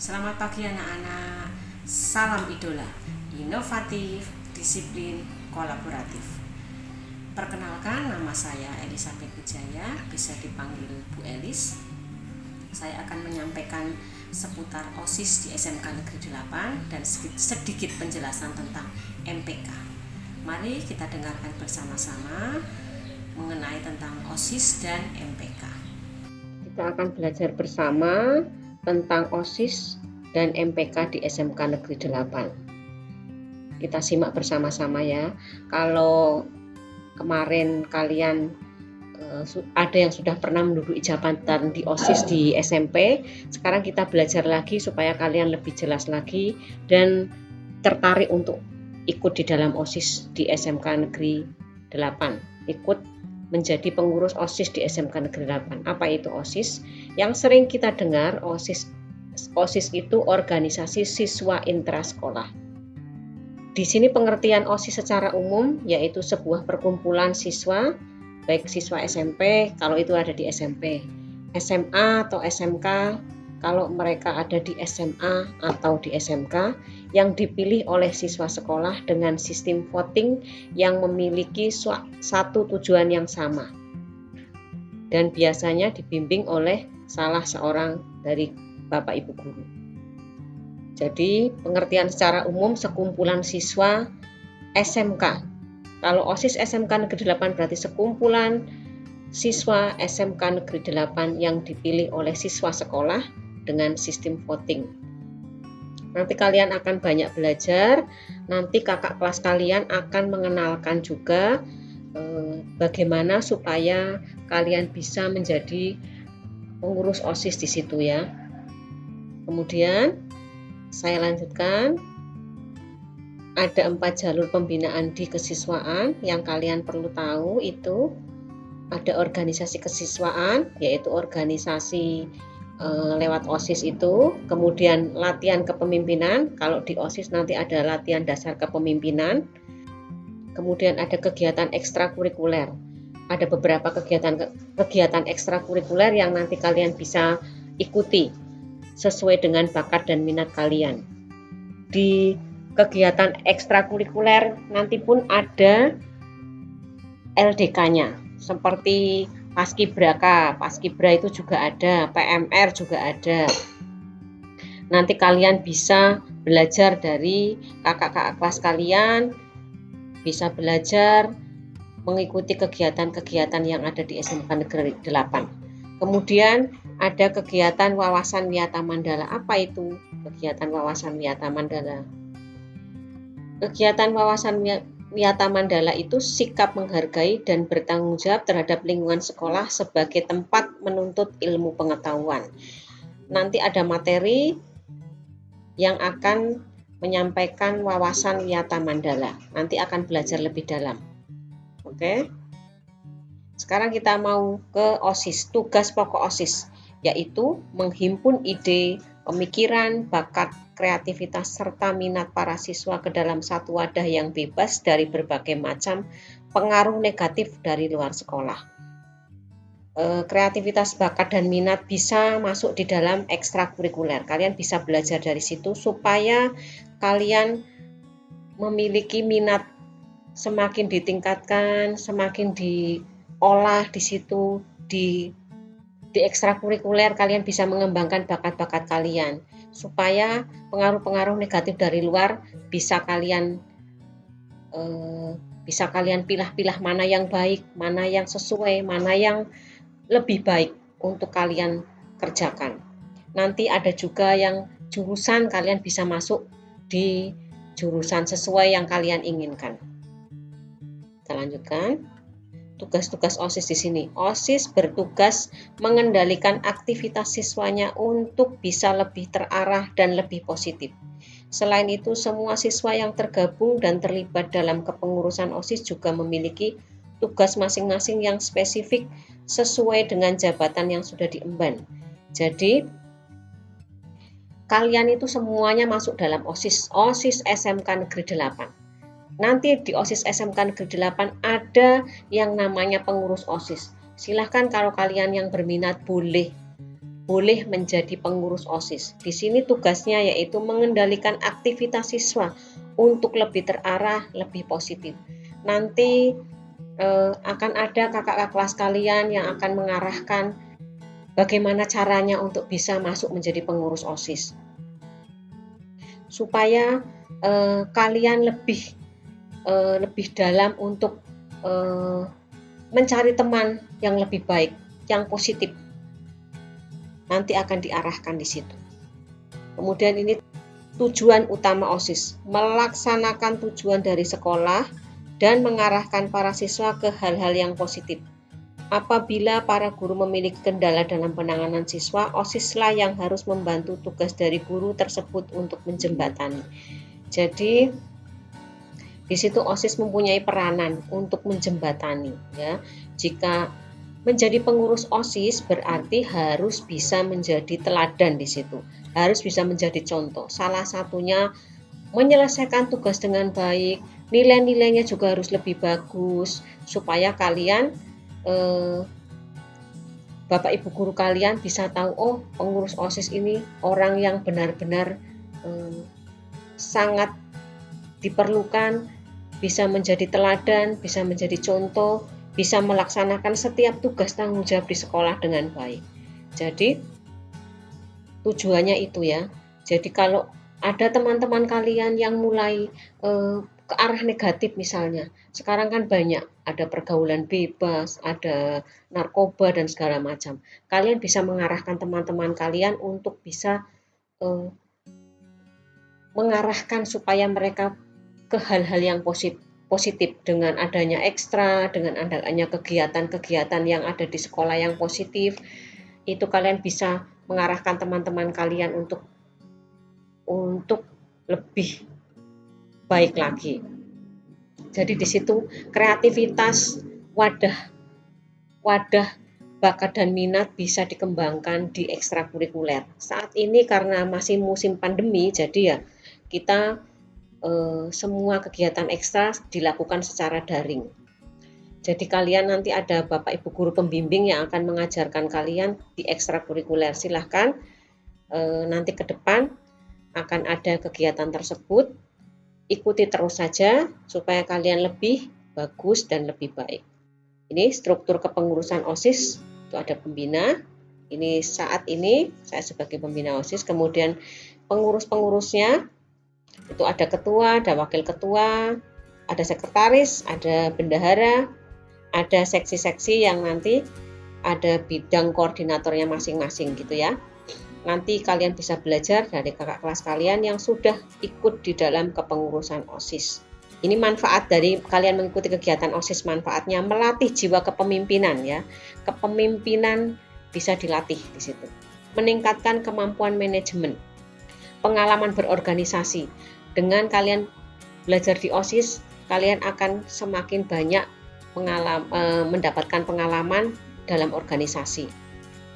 Selamat pagi anak-anak, salam idola, inovatif, disiplin, kolaboratif. Perkenalkan, nama saya Elisabeth Wijaya, bisa dipanggil Bu Elis. Saya akan menyampaikan seputar OSIS di SMK Negeri 8 dan sedikit penjelasan tentang MPK. Mari kita dengarkan bersama-sama mengenai tentang OSIS dan MPK. Kita akan belajar bersama tentang OSIS dan MPK di SMK Negeri 8. Kita simak bersama-sama ya. Kalau kemarin kalian ada yang sudah pernah menduduki jabatan di OSIS di SMP, sekarang kita belajar lagi supaya kalian lebih jelas lagi dan tertarik untuk ikut di dalam OSIS di SMK Negeri 8. Ikut menjadi pengurus OSIS di SMK Negeri 8. Apa itu OSIS? Yang sering kita dengar, OSIS itu organisasi siswa intrasekolah. Di sini pengertian OSIS secara umum yaitu sebuah perkumpulan siswa, baik siswa SMP kalau itu ada di SMP, SMA atau SMK kalau mereka ada di SMA atau di SMK, yang dipilih oleh siswa sekolah dengan sistem voting yang memiliki satu tujuan yang sama dan biasanya dibimbing oleh salah seorang dari Bapak Ibu guru. Jadi pengertian secara umum sekumpulan siswa SMK. Kalau OSIS SMK Negeri 8 berarti sekumpulan siswa SMK Negeri 8 yang dipilih oleh siswa sekolah dengan sistem voting. Nanti kalian akan banyak belajar, nanti kakak kelas kalian akan mengenalkan juga bagaimana supaya kalian bisa menjadi pengurus OSIS di situ ya. Kemudian saya lanjutkan, ada 4 jalur pembinaan di kesiswaan yang kalian perlu tahu. Itu ada organisasi kesiswaan, yaitu organisasi lewat OSIS itu, kemudian latihan kepemimpinan, kalau di OSIS nanti ada latihan dasar kepemimpinan, kemudian ada kegiatan ekstrakurikuler, ada beberapa kegiatan ekstrakurikuler yang nanti kalian bisa ikuti sesuai dengan bakat dan minat kalian. Di kegiatan ekstrakurikuler nanti pun ada LDK-nya, seperti Paskibra itu juga ada, PMR juga ada. Nanti kalian bisa belajar dari kakak-kakak kelas kalian, bisa belajar mengikuti kegiatan-kegiatan yang ada di SMK Negeri 8. Kemudian ada kegiatan wawasan wiyata mandala. Apa itu kegiatan wawasan wiyata mandala? Kegiatan wawasan wiyata mandala itu sikap menghargai dan bertanggung jawab terhadap lingkungan sekolah sebagai tempat menuntut ilmu pengetahuan. Nanti ada materi yang akan menyampaikan wawasan wiyata mandala. Nanti akan belajar lebih dalam. Oke. Sekarang kita mau ke OSIS, tugas pokok OSIS, yaitu menghimpun ide, pemikiran, bakat, kreativitas, serta minat para siswa ke dalam satu wadah yang bebas dari berbagai macam pengaruh negatif dari luar sekolah. Kreativitas, bakat, dan minat bisa masuk di dalam ekstrakurikuler. Kalian bisa belajar dari situ supaya kalian memiliki minat semakin ditingkatkan, semakin diolah di situ, di ekstrakurikuler kalian bisa mengembangkan bakat-bakat kalian supaya pengaruh-pengaruh negatif dari luar bisa kalian pilah-pilah mana yang baik, mana yang sesuai, mana yang lebih baik untuk kalian kerjakan. Nanti ada juga yang jurusan kalian bisa masuk di jurusan sesuai yang kalian inginkan. Kita lanjutkan. Tugas-tugas OSIS di sini. OSIS bertugas mengendalikan aktivitas siswanya untuk bisa lebih terarah dan lebih positif. Selain itu, semua siswa yang tergabung dan terlibat dalam kepengurusan OSIS juga memiliki tugas masing-masing yang spesifik sesuai dengan jabatan yang sudah diemban. Jadi, kalian itu semuanya masuk dalam OSIS SMK Negeri 8. Nanti di OSIS SMK Negeri 8 ada yang namanya pengurus OSIS. Silahkan kalau kalian yang berminat boleh boleh menjadi pengurus OSIS. Di sini tugasnya yaitu mengendalikan aktivitas siswa untuk lebih terarah, lebih positif. Nanti akan ada kakak kelas kalian yang akan mengarahkan bagaimana caranya untuk bisa masuk menjadi pengurus OSIS. Supaya kalian lebih dalam untuk mencari teman yang lebih baik, yang positif. Nanti akan diarahkan di situ. Kemudian ini tujuan utama OSIS, melaksanakan tujuan dari sekolah dan mengarahkan para siswa ke hal-hal yang positif. Apabila para guru memiliki kendala dalam penanganan siswa, OSISlah yang harus membantu tugas dari guru tersebut untuk menjembatani. Jadi di situ OSIS mempunyai peranan untuk menjembatani, ya. Jika menjadi pengurus OSIS berarti harus bisa menjadi teladan di situ, harus bisa menjadi contoh. Salah satunya menyelesaikan tugas dengan baik, nilai-nilainya juga harus lebih bagus supaya kalian Bapak Ibu guru kalian bisa tahu, oh pengurus OSIS ini orang yang benar-benar sangat diperlukan, bisa menjadi teladan, bisa menjadi contoh, bisa melaksanakan setiap tugas tanggung jawab di sekolah dengan baik. Jadi tujuannya itu ya. Jadi kalau ada teman-teman kalian yang mulai ke arah negatif misalnya, sekarang kan banyak, ada pergaulan bebas, ada narkoba dan segala macam. Kalian bisa mengarahkan teman-teman kalian untuk bisa mengarahkan supaya mereka ke hal-hal yang positif dengan adanya ekstra, dengan adanya kegiatan-kegiatan yang ada di sekolah yang positif. Itu kalian bisa mengarahkan teman-teman kalian untuk lebih baik lagi. Jadi di situ kreativitas, wadah bakat dan minat bisa dikembangkan di ekstrakurikuler. Saat ini karena masih musim pandemi, jadi ya kita semua kegiatan ekstra dilakukan secara daring. Jadi kalian nanti ada Bapak Ibu guru pembimbing yang akan mengajarkan kalian di ekstrakurikuler. Silahkan nanti ke depan akan ada kegiatan tersebut. Ikuti terus saja supaya kalian lebih bagus dan lebih baik. Ini struktur kepengurusan OSIS, itu ada pembina. Ini saat ini saya sebagai pembina OSIS, kemudian pengurus-pengurusnya itu ada ketua, ada wakil ketua, ada sekretaris, ada bendahara, ada seksi-seksi yang nanti ada bidang koordinatornya masing-masing gitu ya. Nanti kalian bisa belajar dari kakak kelas kalian yang sudah ikut di dalam kepengurusan OSIS. Ini manfaat dari kalian mengikuti kegiatan OSIS, manfaatnya melatih jiwa kepemimpinan ya. Kepemimpinan bisa dilatih di situ. Meningkatkan kemampuan manajemen, pengalaman berorganisasi. Dengan kalian belajar di OSIS, kalian akan semakin banyak mendapatkan pengalaman dalam organisasi.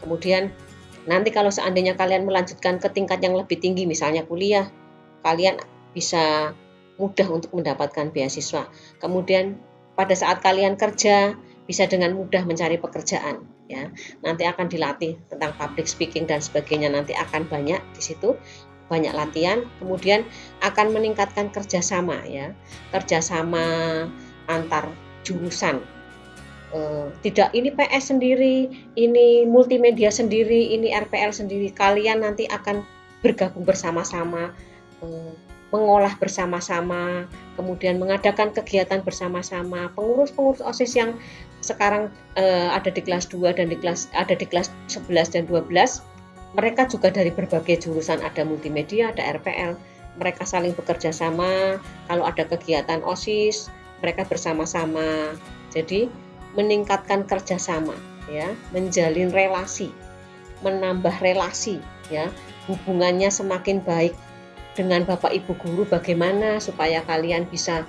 Kemudian nanti kalau seandainya kalian melanjutkan ke tingkat yang lebih tinggi, misalnya kuliah, kalian bisa mudah untuk mendapatkan beasiswa. Kemudian pada saat kalian kerja, bisa dengan mudah mencari pekerjaan. Ya, nanti akan dilatih tentang public speaking dan sebagainya. Nanti akan banyak di situ, banyak latihan. Kemudian akan meningkatkan kerjasama, ya, kerjasama antar jurusan. Tidak ini PS sendiri, ini multimedia sendiri, ini RPL sendiri. Kalian nanti akan bergabung bersama-sama, mengolah bersama-sama, kemudian mengadakan kegiatan bersama-sama. Pengurus-pengurus OSIS yang sekarang ada di kelas 2 dan ada di kelas 11 dan 12, mereka juga dari berbagai jurusan, ada multimedia, ada RPL. Mereka saling bekerja sama, kalau ada kegiatan OSIS, mereka bersama-sama. Jadi meningkatkan kerjasama, ya, menjalin relasi, menambah relasi, ya, hubungannya semakin baik dengan Bapak Ibu guru. Bagaimana supaya kalian bisa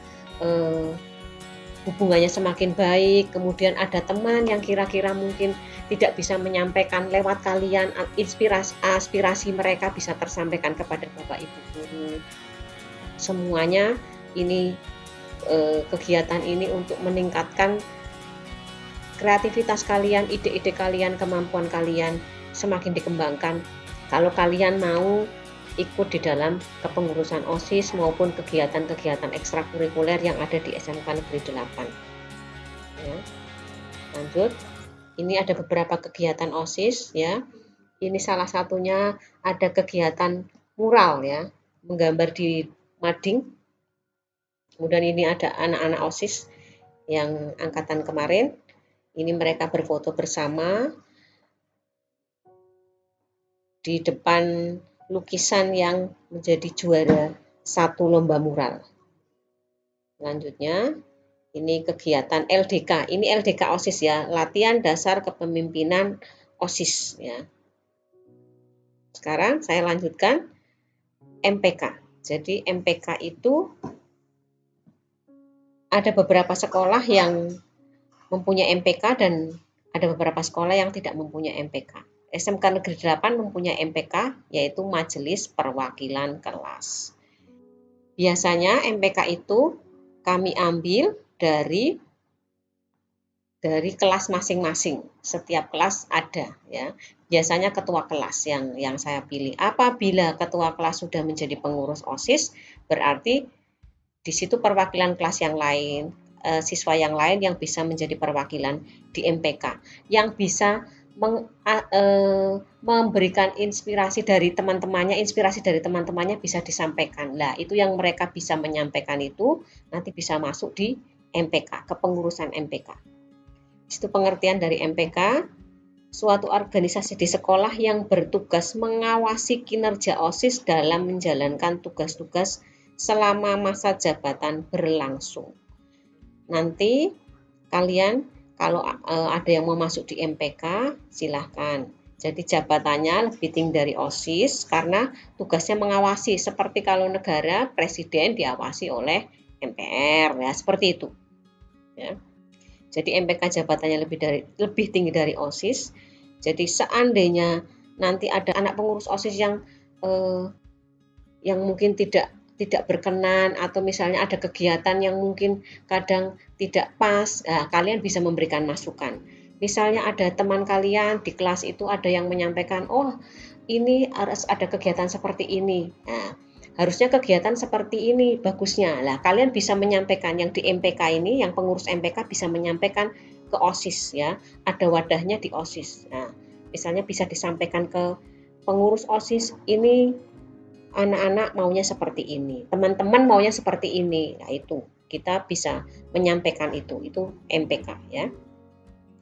hubungannya semakin baik. Kemudian ada teman yang kira-kira mungkin tidak bisa menyampaikan lewat kalian, aspirasi mereka bisa tersampaikan kepada Bapak Ibu guru. Semuanya ini kegiatan ini untuk meningkatkan kreativitas kalian, ide-ide kalian, kemampuan kalian semakin dikembangkan kalau kalian mau ikut di dalam kepengurusan OSIS maupun kegiatan-kegiatan ekstrakurikuler yang ada di SMK Negeri 8. Ya. Lanjut, ini ada beberapa kegiatan OSIS ya. Ini salah satunya ada kegiatan mural ya, menggambar di mading. Kemudian ini ada anak-anak OSIS yang angkatan kemarin. Ini mereka berfoto bersama di depan lukisan yang menjadi juara satu lomba mural. Selanjutnya, ini kegiatan LDK. Ini LDK OSIS ya, latihan dasar kepemimpinan OSIS ya. Sekarang saya lanjutkan MPK. Jadi MPK itu ada beberapa sekolah yang mempunyai MPK dan ada beberapa sekolah yang tidak mempunyai MPK. SMK Negeri 8 mempunyai MPK, yaitu Majelis Perwakilan Kelas. Biasanya MPK itu kami ambil dari kelas masing-masing. Setiap kelas ada ya. Biasanya ketua kelas yang saya pilih. Apabila ketua kelas sudah menjadi pengurus OSIS, berarti di situ perwakilan kelas yang lain, siswa yang lain yang bisa menjadi perwakilan di MPK, yang bisa memberikan inspirasi dari teman-temannya bisa disampaikan. Nah, itu yang mereka bisa menyampaikan itu nanti bisa masuk di MPK, kepengurusan MPK. Itu pengertian dari MPK, suatu organisasi di sekolah yang bertugas mengawasi kinerja OSIS dalam menjalankan tugas-tugas selama masa jabatan berlangsung. Nanti kalian kalau ada yang mau masuk di MPK, silahkan. Jadi jabatannya lebih tinggi dari OSIS karena tugasnya mengawasi. Seperti kalau negara, presiden diawasi oleh MPR, ya seperti itu. Ya. Jadi MPK jabatannya lebih tinggi dari OSIS. Jadi seandainya nanti ada anak pengurus OSIS yang mungkin tidak berkenan atau misalnya ada kegiatan yang mungkin kadang tidak pas, kalian bisa memberikan masukan. Misalnya ada teman kalian di kelas itu ada yang menyampaikan, oh ini harus ada kegiatan seperti ini. Nah, harusnya kegiatan seperti ini bagusnya. Nah, kalian bisa menyampaikan yang di MPK ini, yang pengurus MPK bisa menyampaikan ke OSIS ya. Ada wadahnya di OSIS. Nah, misalnya bisa disampaikan ke pengurus OSIS ini anak-anak maunya seperti ini, teman-teman maunya seperti ini. Nah, itu kita bisa menyampaikan itu MPK ya.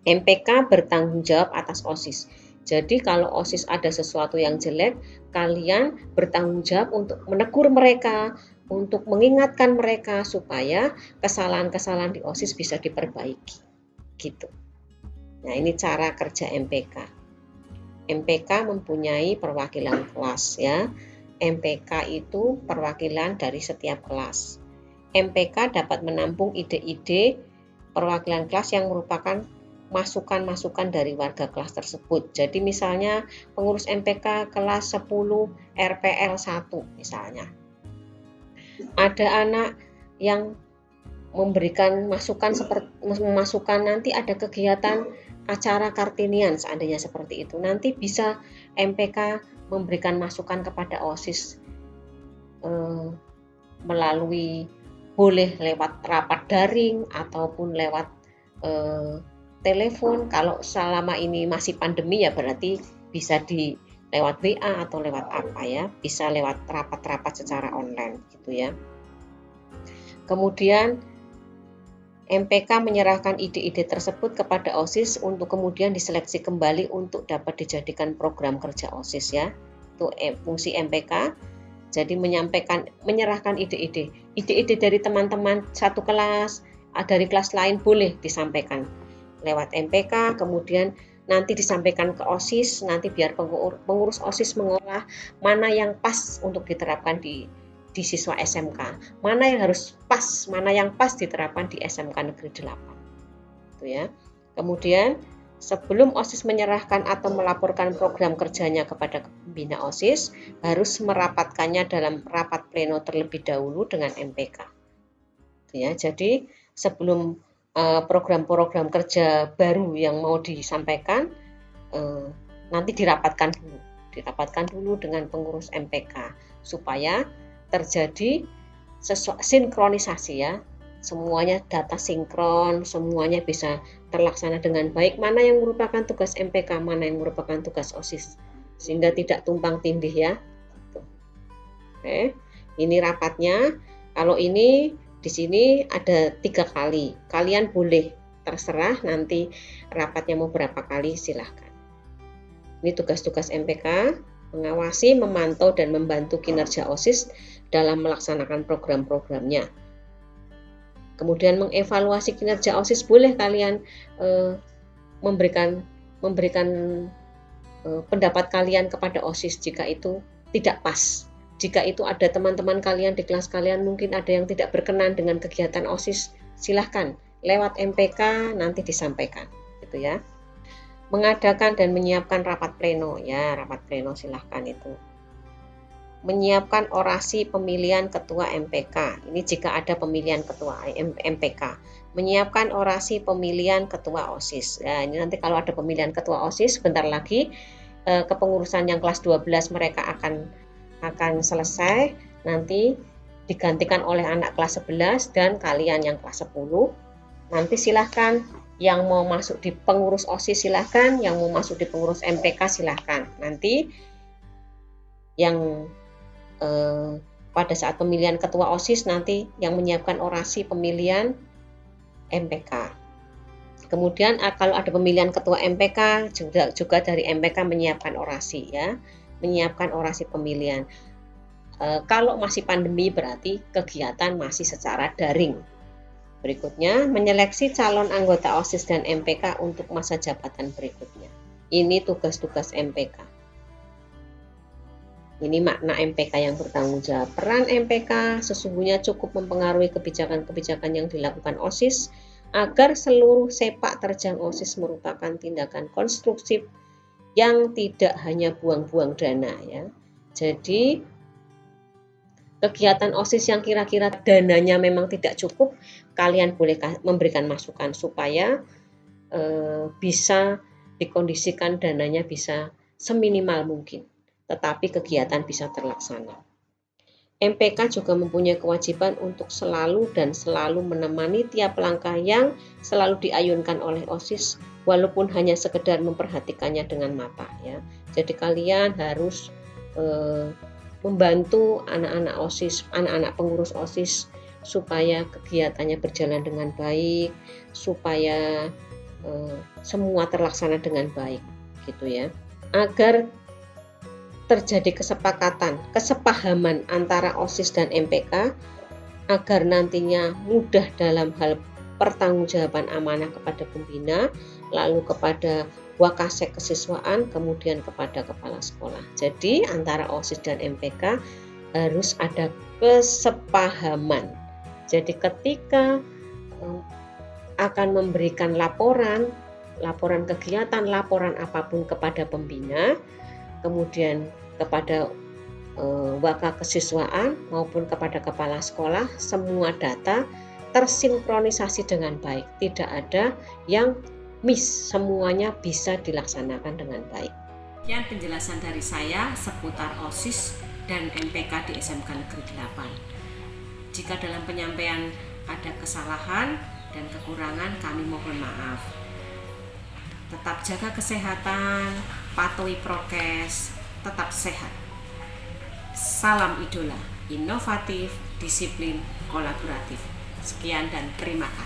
MPK bertanggung jawab atas OSIS. Jadi kalau OSIS ada sesuatu yang jelek, kalian bertanggung jawab untuk menegur mereka, untuk mengingatkan mereka supaya kesalahan-kesalahan di OSIS bisa diperbaiki. Gitu. Nah, ini cara kerja MPK. MPK mempunyai perwakilan kelas ya. MPK itu perwakilan dari setiap kelas. MPK dapat menampung ide-ide perwakilan kelas yang merupakan masukan-masukan dari warga kelas tersebut. Jadi misalnya pengurus MPK kelas 10 RPL 1 misalnya. Ada anak yang memberikan masukan nanti ada kegiatan acara Kartinian seandainya seperti itu. Nanti bisa MPK memberikan masukan kepada OSIS melalui boleh lewat rapat daring ataupun lewat telepon. Kalau selama ini masih pandemi ya berarti bisa lewat WA atau lewat apa ya, bisa lewat rapat-rapat secara online gitu ya. Kemudian MPK menyerahkan ide-ide tersebut kepada OSIS untuk kemudian diseleksi kembali untuk dapat dijadikan program kerja OSIS ya. Itu fungsi MPK. Jadi menyerahkan ide-ide. Ide-ide dari teman-teman satu kelas, dari kelas lain boleh disampaikan lewat MPK, kemudian nanti disampaikan ke OSIS, nanti biar pengurus OSIS mengolah mana yang pas untuk diterapkan di siswa SMK, mana yang harus pas, mana yang pas diterapkan di SMK Negeri 8. Itu ya. Kemudian sebelum OSIS menyerahkan atau melaporkan program kerjanya kepada pembina OSIS, harus merapatkannya dalam rapat pleno terlebih dahulu dengan MPK. Itu ya. Jadi sebelum program-program kerja baru yang mau disampaikan, nanti dirapatkan dulu dengan pengurus MPK supaya terjadi sinkronisasi ya, semuanya data sinkron, semuanya bisa terlaksana dengan baik, mana yang merupakan tugas MPK, mana yang merupakan tugas OSIS, sehingga tidak tumpang tindih ya. Oke, ini rapatnya. Kalau ini di sini ada 3 kali, kalian boleh terserah nanti rapatnya mau berapa kali, silahkan. Ini tugas-tugas MPK, mengawasi, memantau, dan membantu kinerja OSIS dalam melaksanakan program-programnya. Kemudian mengevaluasi kinerja OSIS, boleh kalian memberikan pendapat kalian kepada OSIS jika itu tidak pas. Jika itu ada teman-teman kalian di kelas kalian mungkin ada yang tidak berkenan dengan kegiatan OSIS, silahkan lewat MPK nanti disampaikan, gitu ya. Mengadakan dan menyiapkan rapat pleno, ya rapat pleno silahkan itu. Menyiapkan orasi pemilihan ketua MPK, ini jika ada pemilihan ketua MPK. Menyiapkan orasi pemilihan ketua OSIS, ya ini nanti kalau ada pemilihan ketua OSIS sebentar lagi kepengurusan yang kelas 12 mereka akan selesai, nanti digantikan oleh anak kelas 11 dan kalian yang kelas 10. Nanti silahkan yang mau masuk di pengurus OSIS silahkan, yang mau masuk di pengurus MPK silahkan. Nanti yang pada saat pemilihan ketua OSIS nanti yang menyiapkan orasi pemilihan MPK. Kemudian kalau ada pemilihan ketua MPK juga dari MPK menyiapkan orasi ya, menyiapkan orasi pemilihan. Kalau masih pandemi berarti kegiatan masih secara daring. Berikutnya, menyeleksi calon anggota OSIS dan MPK untuk masa jabatan berikutnya. Ini tugas-tugas MPK. Ini makna MPK yang bertanggung jawab. Peran MPK sesungguhnya cukup mempengaruhi kebijakan-kebijakan yang dilakukan OSIS agar seluruh sepak terjang OSIS merupakan tindakan konstruktif yang tidak hanya buang-buang dana ya. Jadi kegiatan OSIS yang kira-kira dananya memang tidak cukup, kalian boleh memberikan masukan supaya bisa dikondisikan dananya bisa seminimal mungkin, tetapi kegiatan bisa terlaksana. MPK juga mempunyai kewajiban untuk selalu menemani tiap langkah yang selalu diayunkan oleh OSIS, walaupun hanya sekedar memperhatikannya dengan mata ya. Jadi kalian harus membantu anak-anak OSIS, anak-anak pengurus OSIS supaya kegiatannya berjalan dengan baik, supaya semua terlaksana dengan baik gitu ya. Agar terjadi kesepahaman antara OSIS dan MPK agar nantinya mudah dalam hal pertanggungjawaban amanah kepada pembina, lalu kepada wakasek kesiswaan, kemudian kepada kepala sekolah. Jadi antara OSIS dan MPK harus ada kesepahaman. Jadi ketika akan memberikan laporan kegiatan, laporan apapun kepada pembina, kemudian kepada waka kesiswaan maupun kepada kepala sekolah, semua data tersinkronisasi dengan baik, tidak ada yang miss, semuanya bisa dilaksanakan dengan baik. Sekian penjelasan dari saya seputar OSIS dan MPK di SMK Negeri 8. Jika dalam penyampaian ada kesalahan dan kekurangan, kami mohon maaf. Tetap jaga kesehatan, patuhi prokes, tetap sehat. Salam idola, inovatif, disiplin, kolaboratif. Sekian dan terima kasih.